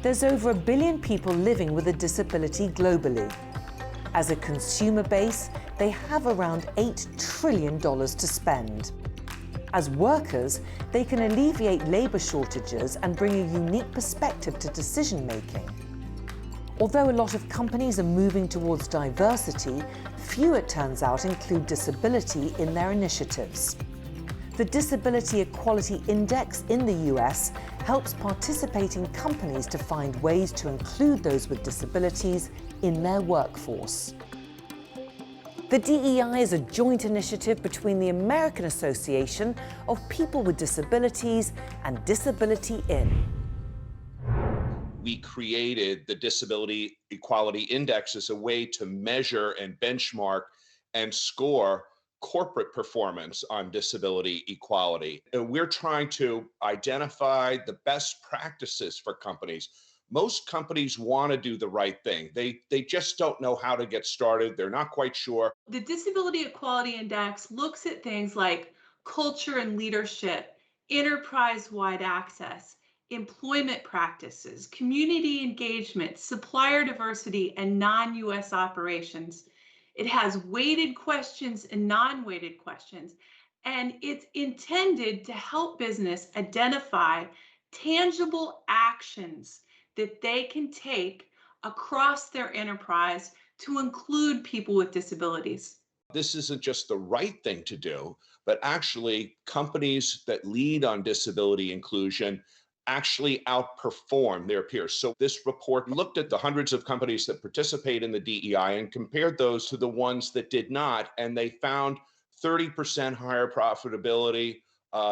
There's over 1 billion people living with a disability globally. As a consumer base, they have around $8 trillion to spend. As workers, they can alleviate labor shortages and bring a unique perspective to decision-making. Although a lot of companies are moving towards diversity, few, it turns out, include disability in their initiatives. The Disability Equality Index in the US helps participating companies to find ways to include those with disabilities in their workforce. The DEI is a joint initiative between the American Association of People with Disabilities and Disability In. We created the Disability Equality Index as a way to measure and benchmark and score corporate performance on disability equality. And we're trying to identify the best practices for companies. Most companies want to do the right thing. They just don't know how to get started. They're not quite sure. The Disability Equality Index looks at things like culture and leadership, enterprise-wide access, employment practices, community engagement, supplier diversity, and non-US operations. It has weighted questions and non-weighted questions, and it's intended to help business identify tangible actions that they can take across their enterprise to include people with disabilities. This isn't just the right thing to do, but actually companies that lead on disability inclusion actually outperform their peers. So this report looked at the hundreds of companies that participate in the DEI and compared those to the ones that did not, and they found 30% higher profitability,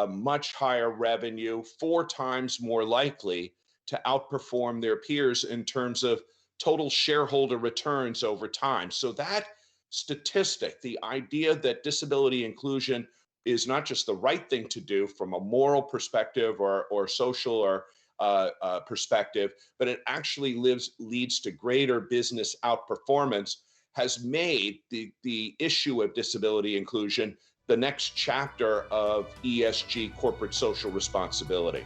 much higher revenue, 4 times more likely to outperform their peers in terms of total shareholder returns over time. So that statistic, the idea that disability inclusion is not just the right thing to do from a moral perspective or social or perspective, but it actually leads to greater business outperformance, has made the issue of disability inclusion the next chapter of ESG, corporate social responsibility.